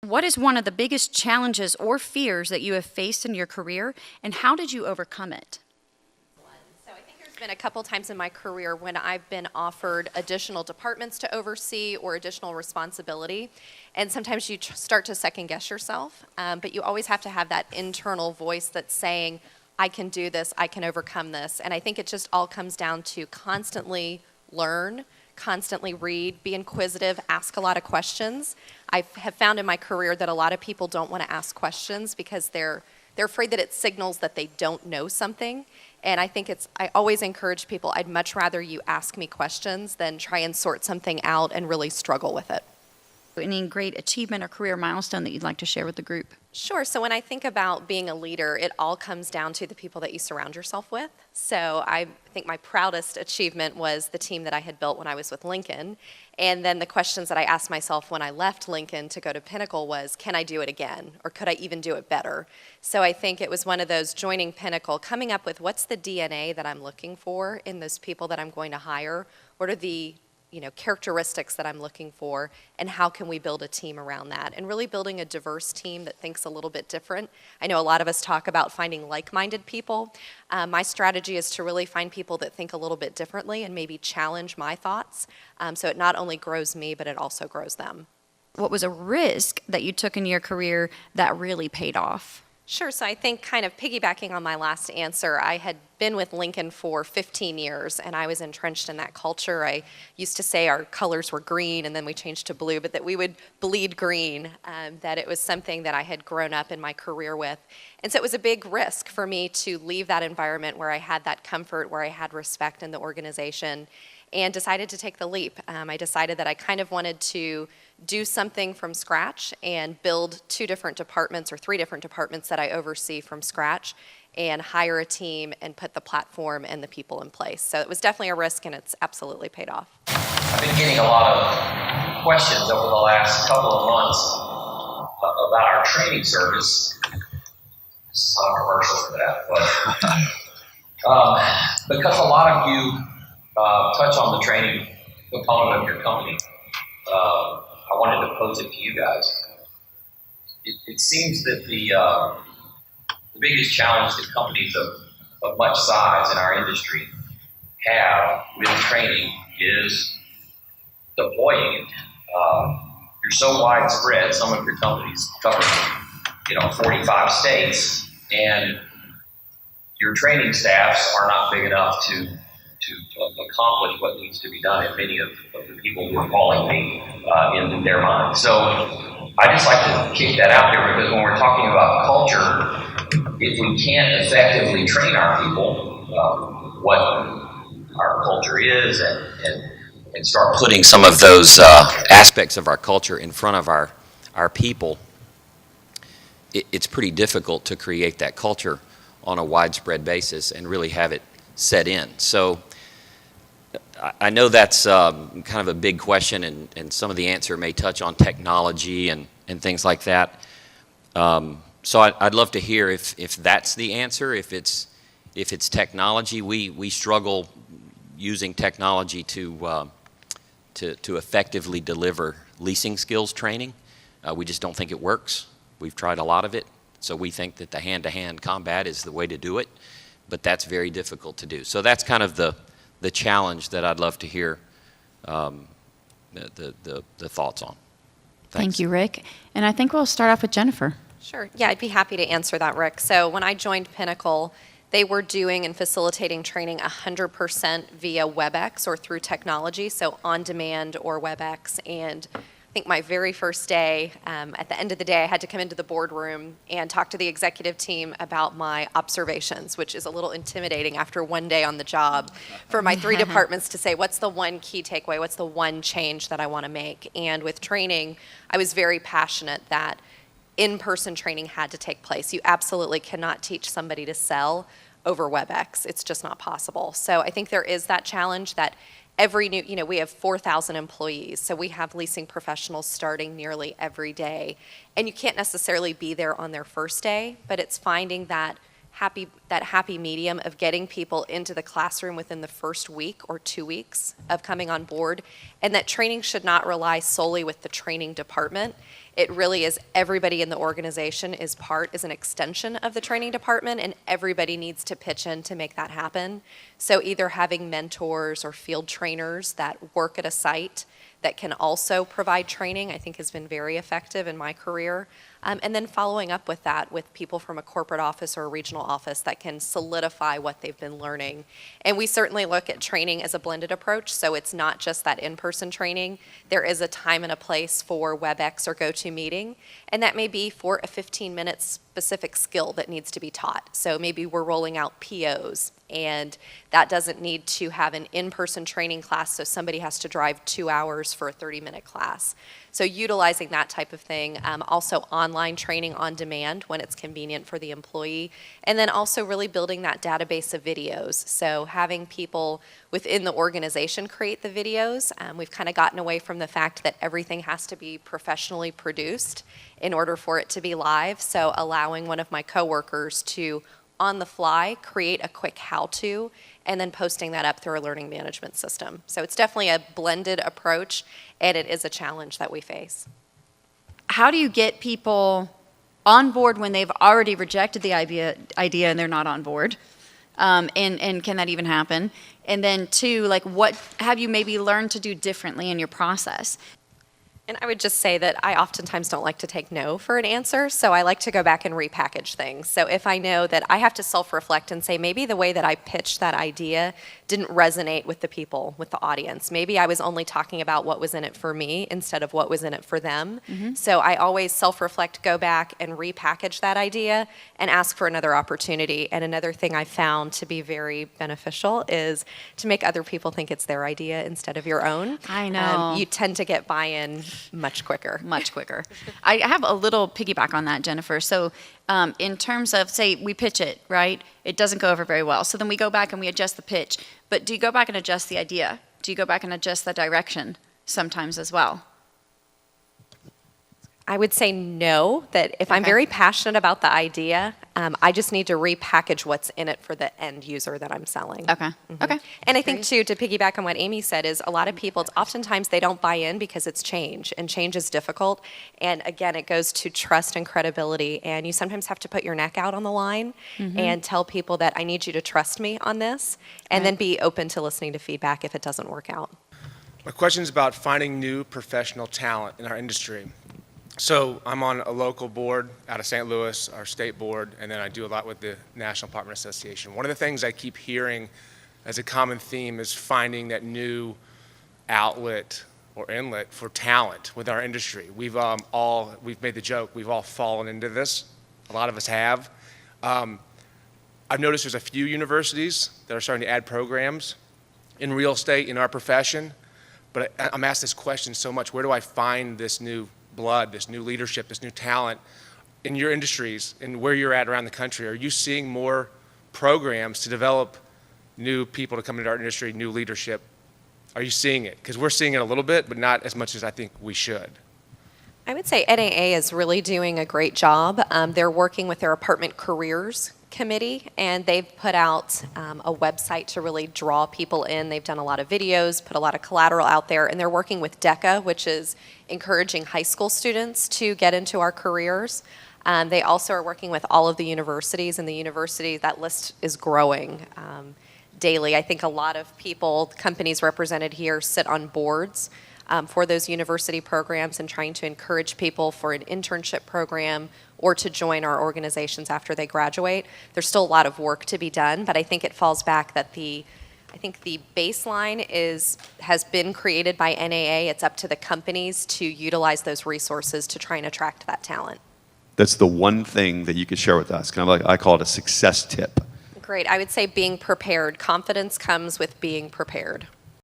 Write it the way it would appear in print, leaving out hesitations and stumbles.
What is one of the biggest challenges or fears that you have faced in your career, and how did you overcome it? So I think there's been a couple times in my career when I've been offered additional departments to oversee or additional responsibility, and sometimes you start to second guess yourself, but you always have to have that internal voice that's saying, I can do this, I can overcome this, and I think it just all comes down to constantly learn, constantly read, be inquisitive, ask a lot of questions. I have found in my career that a lot of people don't want to ask questions because they're afraid that it signals that they don't know something. And I think I always encourage people, I'd much rather you ask me questions than try and sort something out and really struggle with it. Any great achievement or career milestone that you'd like to share with the group? Sure. So when I think about being a leader, it all comes down to the people that you surround yourself with. So I think my proudest achievement was the team that I had built when I was with Lincoln. And then the questions that I asked myself when I left Lincoln to go to Pinnacle was, can I do it again? Or could I even do it better? So I think it was one of those joining Pinnacle, coming up with what's the DNA that I'm looking for in those people that I'm going to hire? What are the characteristics that I'm looking for, and how can we build a team around that? And really building a diverse team that thinks a little bit different. I know a lot of us talk about finding like-minded people. My strategy is to really find people that think a little bit differently and maybe challenge my thoughts. So it not only grows me, but it also grows them. What was a risk that you took in your career that really paid off? Sure. So I think kind of piggybacking on my last answer, I had been with Lincoln for 15 years, and I was entrenched in that culture. I used to say our colors were green, and then we changed to blue, but that we would bleed green, that it was something that I had grown up in my career with. And so it was a big risk for me to leave that environment where I had that comfort, where I had respect in the organization, and decided to take the leap. I decided that I kind of wanted to do something from scratch and build 2 different departments or 3 different departments that I oversee from scratch and hire a team and put the platform and the people in place. So it was definitely a risk, and it's absolutely paid off. I've been getting a lot of questions over the last couple of months about our training service. It's not a commercial for that, but because a lot of you touch on the training component of your company, I wanted to pose it to you guys. It seems that the biggest challenge that companies of much size in our industry have with training is deploying it. You're so widespread. Some of your companies cover 45 states, and your training staffs are not big enough to accomplish what needs to be done, and many of the people who are calling me in their mind. So I just like to kick that out there, because when we're talking about culture, if we can't effectively train our people what our culture is and start putting some of those aspects of our culture in front of our people, it's pretty difficult to create that culture on a widespread basis and really have it set in. So I know that's kind of a big question, and some of the answer may touch on technology and things like that. So I'd love to hear if that's the answer. If it's technology, we struggle using technology to effectively deliver leasing skills training. We just don't think it works. We've tried a lot of it, so we think that the hand-to-hand combat is the way to do it, but that's very difficult to do. So that's kind of the challenge that I'd love to hear the thoughts on. Thanks. Thank you, Rick. And I think we'll start off with Jennifer. Sure. Yeah, I'd be happy to answer that, Rick. So when I joined Pinnacle, they were doing and facilitating training 100% via WebEx or through technology, so on demand or WebEx. And I think my very first day, at the end of the day, I had to come into the boardroom and talk to the executive team about my observations, which is a little intimidating after one day on the job for my 3 departments to say, what's the one key takeaway? What's the one change that I want to make? And with training, I was very passionate that in-person training had to take place. You absolutely cannot teach somebody to sell over WebEx. It's just not possible. So I think there is that challenge that every new, we have 4,000 employees, so we have leasing professionals starting nearly every day. And you can't necessarily be there on their first day, but it's finding that happy medium of getting people into the classroom within the first week or 2 weeks of coming on board, and that training should not rely solely with the training department. It really is everybody in the organization is an extension of the training department, and everybody needs to pitch in to make that happen. So either having mentors or field trainers that work at a site that can also provide training, I think has been very effective in my career. And then following up with that with people from a corporate office or a regional office that can solidify what they've been learning. And we certainly look at training as a blended approach, so it's not just that in-person training. There is a time and a place for WebEx or GoToMeeting, and that may be for a 15-minute specific skill that needs to be taught. So maybe we're rolling out POs, and that doesn't need to have an in-person training class, so somebody has to drive 2 hours for a 30-minute class. So utilizing that type of thing, also online training on demand when it's convenient for the employee, and then also really building that database of videos. So having people within the organization create the videos. We've kind of gotten away from the fact that everything has to be professionally produced in order for it to be live. So allowing one of my coworkers to, on the fly, create a quick how-to, and then posting that up through a learning management system. So it's definitely a blended approach, and it is a challenge that we face. How do you get people on board when they've already rejected the idea and they're not on board? And can that even happen? And then two, like, what have you maybe learned to do differently in your process? And I would just say that I oftentimes don't like to take no for an answer, so I like to go back and repackage things. So if I know that I have to self-reflect and say, maybe the way that I pitched that idea didn't resonate with the people, with the audience. Maybe I was only talking about what was in it for me instead of what was in it for them. Mm-hmm. So I always self-reflect, go back and repackage that idea and ask for another opportunity. And another thing I found to be very beneficial is to make other people think it's their idea instead of your own. I know. You tend to get buy-in much quicker. Much quicker. I have a little piggyback on that, Jennifer. So in terms of, say, we pitch it, right? It doesn't go over very well. So then we go back and we adjust the pitch. But do you go back and adjust the idea? Do you go back and adjust the direction sometimes as well? I would say no, that if I'm very passionate about the idea, I just need to repackage what's in it for the end user that I'm selling. Okay. Mm-hmm. Okay. And I think, too, to piggyback on what Amy said, is a lot of people, oftentimes they don't buy in because it's change, and change is difficult. And again, it goes to trust and credibility. And you sometimes have to put your neck out on the line and tell people that I need you to trust me on this, and then be open to listening to feedback if it doesn't work out. My question is about finding new professional talent in our industry. So I'm on a local board out of St. Louis, our state board, and then I do a lot with the National Apartment Association. One of the things I keep hearing as a common theme is finding that new outlet or inlet for talent with our industry. We've made the joke, we've all fallen into this. A lot of us have. I've noticed there's a few universities that are starting to add programs in real estate in our profession, but I'm asked this question so much: where do I find this new blood, this new leadership, this new talent in your industries and where you're at around the country? Are you seeing more programs to develop new people to come into our industry, new leadership? Are you seeing it? Because we're seeing it a little bit, but not as much as I think we should. I would say NAA is really doing a great job. They're working with their apartment careers committee, and they've put out a website to really draw people in. They've done a lot of videos, put a lot of collateral out there, and they're working with DECA, which is encouraging high school students to get into our careers. They also are working with all of the universities, and the university, that list is growing daily. I think a lot of people, companies represented here, sit on boards for those university programs and trying to encourage people for an internship program or to join our organizations after they graduate. There's still a lot of work to be done, but I think it falls back that the baseline has been created by NAA. It's up to the companies to utilize those resources to try and attract that talent. That's the one thing that you could share with us. Kind of like, I call it a success tip. Great. I would say being prepared. Confidence comes with being prepared.